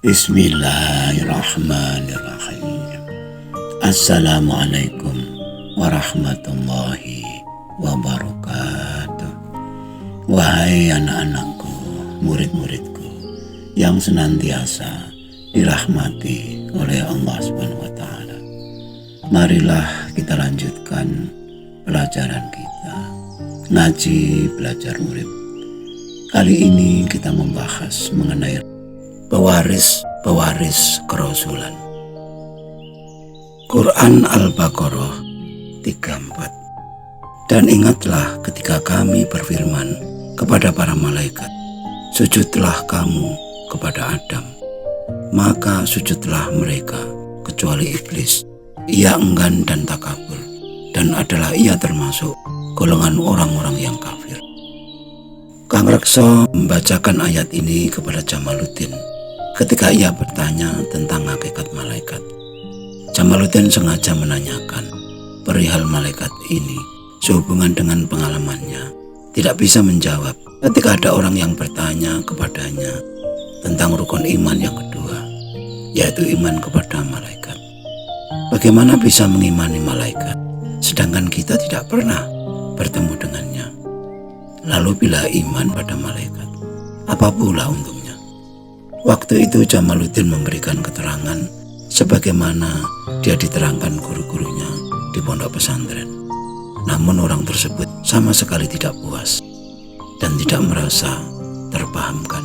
Bismillahirrahmanirrahim. Assalamualaikum warahmatullahi wabarakatuh. Wahai anak-anakku, murid-muridku yang senantiasa dirahmati oleh Allah Subhanahu wa Ta'ala, marilah kita lanjutkan pelajaran kita, ngaji belajar urip. Kali ini kita membahas mengenai pewaris kerasulan. Quran Al-Baqarah 34. Dan ingatlah ketika kami berfirman kepada para malaikat, sujudlah kamu kepada Adam. Maka sujudlah mereka kecuali iblis. Ia enggan dan takabur, dan adalah ia termasuk golongan orang-orang yang kafir. Kang Rekso membacakan ayat ini kepada Jamaluddin ketika ia bertanya tentang hakikat malaikat. Jamaluddin sengaja menanyakan perihal malaikat ini sehubungan dengan pengalamannya. Tidak bisa menjawab ketika ada orang yang bertanya kepadanya tentang rukun iman yang kedua, yaitu iman kepada malaikat. Bagaimana bisa mengimani malaikat sedangkan kita tidak pernah bertemu dengannya? Lalu bila iman pada malaikat, apa pula untungnya? Waktu itu Jamaluddin memberikan keterangan sebagaimana dia diterangkan guru-gurunya di pondok pesantren. Namun orang tersebut sama sekali tidak puas dan tidak merasa terpahamkan.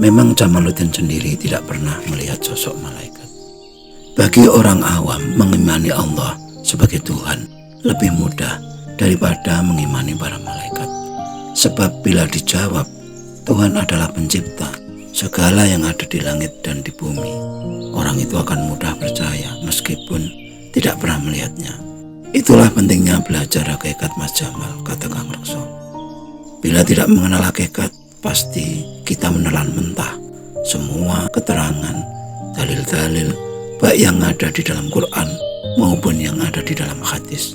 Memang Jamaluddin sendiri tidak pernah melihat sosok malaikat. Bagi orang awam, mengimani Allah sebagai Tuhan lebih mudah daripada mengimani para malaikat. Sebab bila dijawab Tuhan adalah pencipta segala yang ada di langit dan di bumi, orang itu akan mudah percaya meskipun tidak pernah melihatnya. Itulah pentingnya belajar hakikat Mas Jamal, kata Kang Rekso. Bila tidak mengenal hakikat, pasti kita menelan mentah semua keterangan, dalil-dalil, baik yang ada di dalam Quran maupun yang ada di dalam hadis.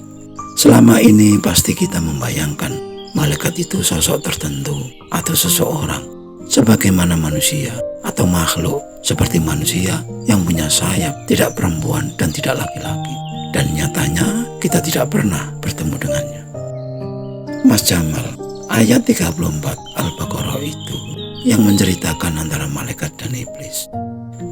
Selama ini pasti kita membayangkan malaikat itu sosok tertentu atau seseorang sebagaimana manusia atau makhluk seperti manusia yang punya sayap, tidak perempuan dan tidak laki-laki. Dan nyatanya kita tidak pernah bertemu dengannya. Mas Jamal, ayat 34 Al-Baqarah itu yang menceritakan antara malaikat dan iblis.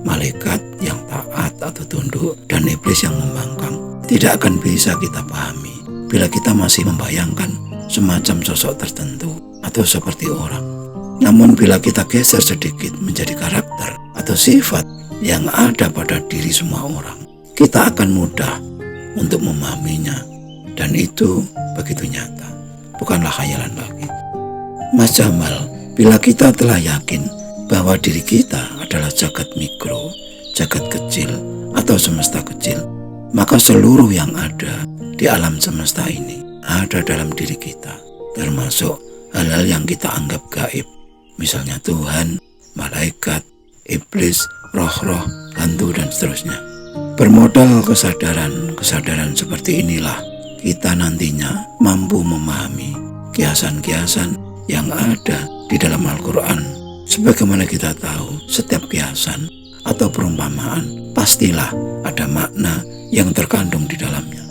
Malaikat yang taat atau tunduk dan iblis yang membangkang tidak akan bisa kita pahami bila kita masih membayangkan semacam sosok tertentu atau seperti orang. Namun bila kita geser sedikit menjadi karakter atau sifat yang ada pada diri semua orang, kita akan mudah untuk memahaminya, dan itu begitu nyata, bukanlah khayalan lagi. Mas Jamal, bila kita telah yakin bahwa diri kita adalah jagat mikro, jagat kecil atau semesta kecil, maka seluruh yang ada di alam semesta ini ada dalam diri kita, termasuk hal-hal yang kita anggap gaib. Misalnya Tuhan, malaikat, iblis, roh-roh, hantu, dan seterusnya. Bermodal kesadaran seperti inilah kita nantinya mampu memahami kiasan-kiasan yang ada di dalam Al-Quran. Sebagaimana kita tahu, setiap kiasan atau perumpamaan pastilah ada makna yang terkandung di dalamnya.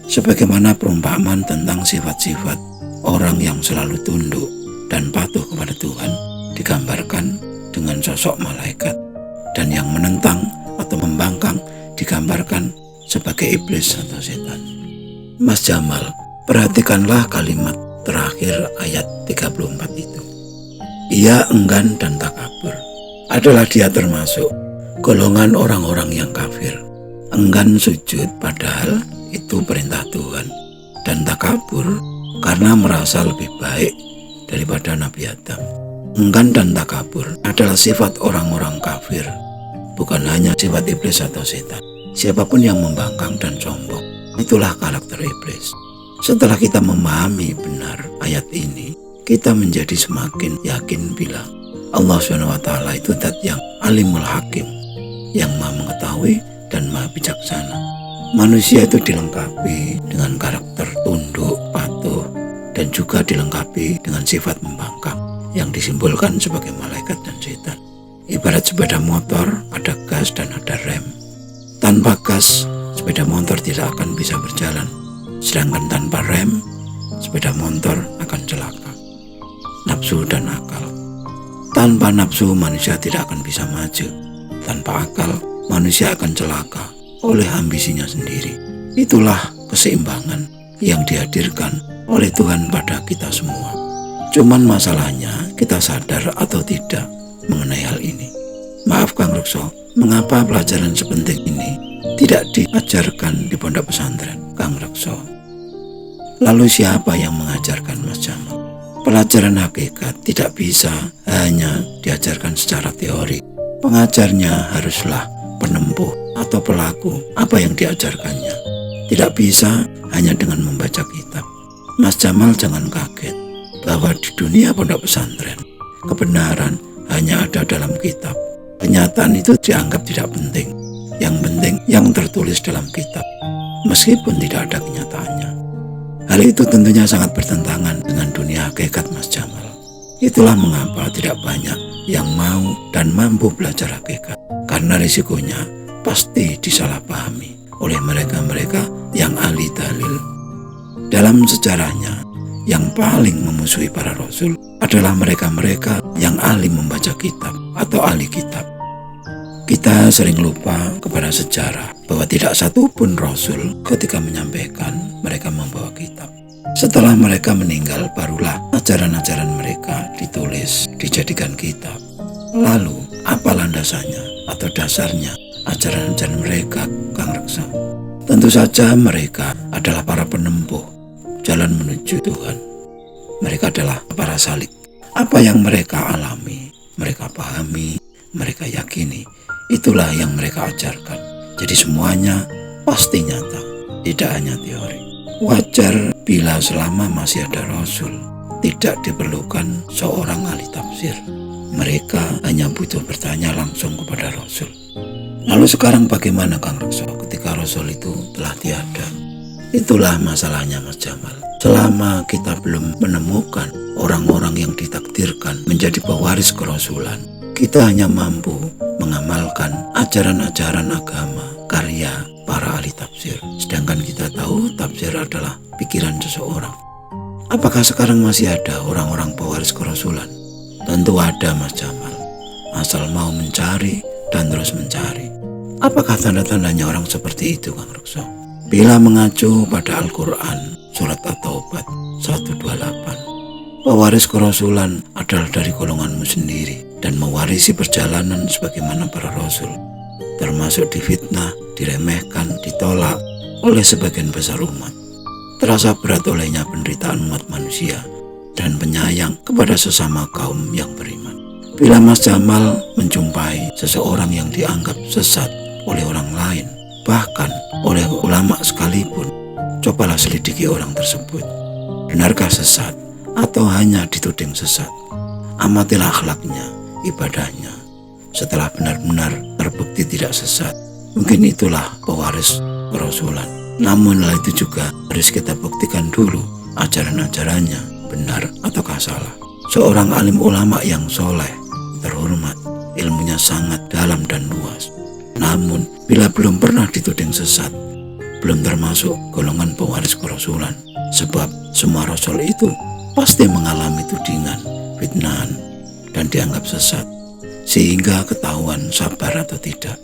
Sebagaimana perumpamaan tentang sifat-sifat orang yang selalu tunduk dan patuh kepada Tuhan digambarkan dengan sosok malaikat, dan yang menentang atau membangkang digambarkan sebagai iblis atau setan. Mas Jamal, perhatikanlah kalimat terakhir ayat 34 itu. Ia enggan dan takabur, adalah dia termasuk golongan orang-orang yang kafir. Enggan sujud padahal itu perintah Tuhan, dan takabur karena merasa lebih baik daripada Nabi Adam. Enggan dan takabur adalah sifat orang-orang kafir, bukan hanya sifat iblis atau setan. Siapapun yang membangkang dan sombong, itulah karakter iblis. Setelah kita memahami benar ayat ini, kita menjadi semakin yakin bila Allah SWT itu zat yang alimul hakim, yang maha mengetahui dan maha bijaksana. Manusia itu dilengkapi dengan karakter tunduk, patuh, dan juga dilengkapi dengan sifat membangkang yang disimbolkan sebagai malaikat dan setan. Ibarat sepeda motor, ada gas dan ada rem. Tanpa gas, sepeda motor tidak akan bisa berjalan. Sedangkan tanpa rem, sepeda motor akan celaka. Nafsu dan akal. Tanpa nafsu, manusia tidak akan bisa maju. Tanpa akal, manusia akan celaka oleh ambisinya sendiri. Itulah keseimbangan yang dihadirkan oleh Tuhan pada kita semua. Cuman masalahnya kita sadar atau tidak mengenai hal ini. Maaf Kang Rekso, mengapa pelajaran sepenting ini tidak diajarkan di pondok pesantren Kang Rekso? Lalu siapa yang mengajarkan Mas Jamal? Pelajaran hakikat tidak bisa hanya diajarkan secara teori. Pengajarnya haruslah penempuh atau pelaku apa yang diajarkannya. Tidak bisa hanya dengan membaca kitab. Mas Jamal jangan kaget bahwa di dunia pondok pesantren kebenaran hanya ada dalam kitab. Kenyataan itu dianggap tidak penting. Yang penting yang tertulis dalam kitab, meskipun tidak ada kenyataannya. Hal itu tentunya sangat bertentangan dengan dunia hakikat Mas Jamal. Itulah mengapa tidak banyak yang mau dan mampu belajar hakikat, karena risikonya pasti disalahpahami oleh mereka-mereka yang ahli dalil. Dalam sejarahnya, yang paling memusuhi para rasul adalah mereka-mereka yang ahli membaca kitab atau ahli kitab. Kita sering lupa kepada sejarah bahwa tidak satu pun rasul ketika menyampaikan mereka membawa kitab. Setelah mereka meninggal, barulah ajaran-ajaran mereka ditulis, dijadikan kitab. Lalu, apa landasannya atau dasarnya ajaran-ajaran mereka, Kang Rekso? Tentu saja mereka adalah para penempuh jalan menuju Tuhan. Mereka adalah para salik. Apa yang mereka alami, mereka pahami, mereka yakini, itulah yang mereka ajarkan. Jadi semuanya pasti nyata, tidak hanya teori. Wajar bila selama masih ada rasul, tidak diperlukan seorang ahli tafsir. Mereka hanya butuh bertanya langsung kepada rasul. Lalu sekarang bagaimana Kang Rekso ketika rasul itu telah tiada? Itulah masalahnya Mas Jamal. Selama kita belum menemukan orang-orang yang ditakdirkan menjadi pewaris kerasulan, kita hanya mampu mengamalkan ajaran-ajaran agama, karya para ahli tafsir. Sedangkan kita tahu tafsir adalah pikiran seseorang. Apakah sekarang masih ada orang-orang pewaris kerasulan? Tentu ada Mas Jamal, asal mau mencari dan terus mencari. Apakah tanda-tandanya orang seperti itu Kang Rekso? Bila mengacu pada Al-Quran, surat At-Taubat 128, pewaris kerasulan adalah dari golonganmu sendiri dan mewarisi perjalanan sebagaimana para rasul, termasuk difitnah, diremehkan, ditolak oleh sebagian besar umat. Terasa berat olehnya penderitaan umat manusia dan penyayang kepada sesama kaum yang beriman. Bila Mas Jamal menjumpai seseorang yang dianggap sesat oleh orang lain, bahkan oleh ulama sekalipun, cobalah selidiki orang tersebut. Benarkah sesat atau hanya dituding sesat? Amatilah akhlaknya, ibadahnya. Setelah benar-benar terbukti tidak sesat, mungkin itulah pewaris kerasulan. Namun hal itu juga harus kita buktikan dulu ajaran-ajarannya benar ataukah salah. Seorang alim ulama yang soleh, terhormat, ilmunya sangat dalam dan luas, namun bila belum pernah dituding sesat, belum termasuk golongan pewaris kerasulan. Sebab semua rasul itu pasti mengalami tudingan, fitnahan, dan dianggap sesat, sehingga ketahuan sabar atau tidak.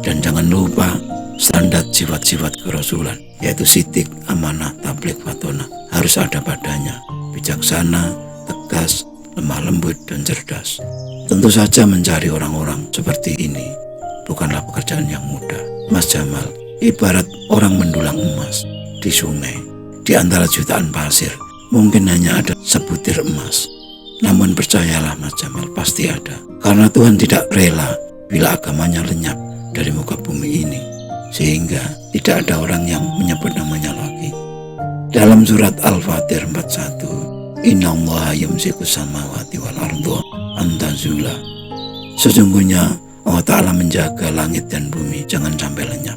Dan jangan lupa standar sifat-sifat kerasulan, yaitu sidik, amanah, tabligh, fatonah, harus ada padanya. Bijaksana, tegas, lemah lembut, dan cerdas. Tentu saja mencari orang-orang seperti ini bukanlah pekerjaan yang mudah. Mas Jamal ibarat orang mendulang emas di sungai. Di antara jutaan pasir mungkin hanya ada sebutir emas. Namun percayalah Mas Jamal, pasti ada. Karena Tuhan tidak rela bila agamanya lenyap dari muka bumi ini, sehingga tidak ada orang yang menyebut namanya lagi. Dalam surat Al-Fatir 41, Innallaha yumsikus samawati wal arda an tazula. Sesungguhnya Allah Ta'ala menjaga langit dan bumi jangan sampai lenyap.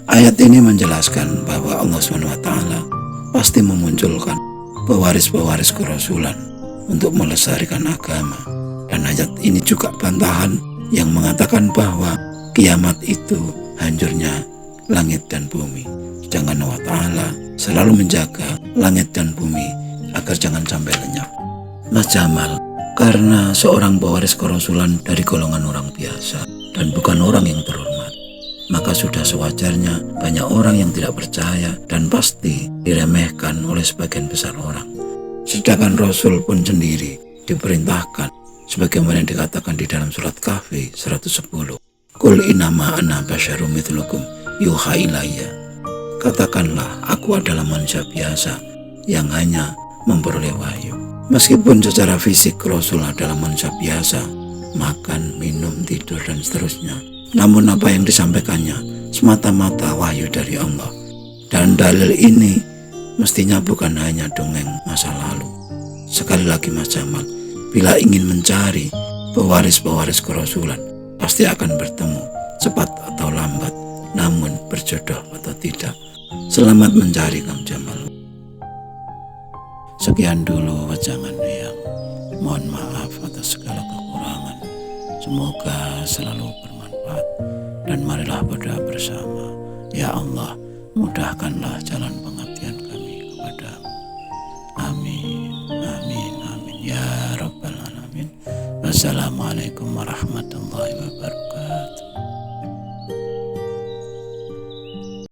Ayat ini menjelaskan bahwa Allah SWT pasti memunculkan pewaris-pewaris kerasulan untuk melestarikan agama. Dan ayat ini juga bantahan yang mengatakan bahwa kiamat itu hancurnya langit dan bumi. Sedangkan Allah Ta'ala selalu menjaga langit dan bumi agar jangan sampai lenyap. Mas Jamal, karena seorang pewaris kerasulan dari golongan orang biasa dan bukan orang yang terhormat, maka sudah sewajarnya banyak orang yang tidak percaya dan pasti diremehkan oleh sebagian besar orang. Sedangkan Rasul pun sendiri diperintahkan sebagaimana yang dikatakan di dalam surat Kahfi 110. Qul innama ana basyarum mithlukum yuha ilayya. Katakanlah, aku adalah manusia biasa yang hanya memperoleh wahyu. Meskipun secara fisik Rasul adalah manusia biasa, makan, minum, tidur, dan seterusnya, namun apa yang disampaikannya semata-mata wahyu dari Allah. Dan dalil ini mestinya bukan hanya dongeng masa lalu. Sekali lagi Mas Jamal, bila ingin mencari pewaris-pewaris kerasulan, pasti akan bertemu, cepat atau lambat, namun berjodoh atau tidak. Selamat mencari Kang Jamal. Sekian dulu wajangannya yang mohon maaf atas segala kekurangan. Semoga selalu bermanfaat dan marilah berdoa bersama. Ya Allah, mudahkanlah jalan pengabdian kami kepadamu. Amin, amin, amin ya Rabbal Alamin. Wassalamualaikum warahmatullahi wabarakatuh.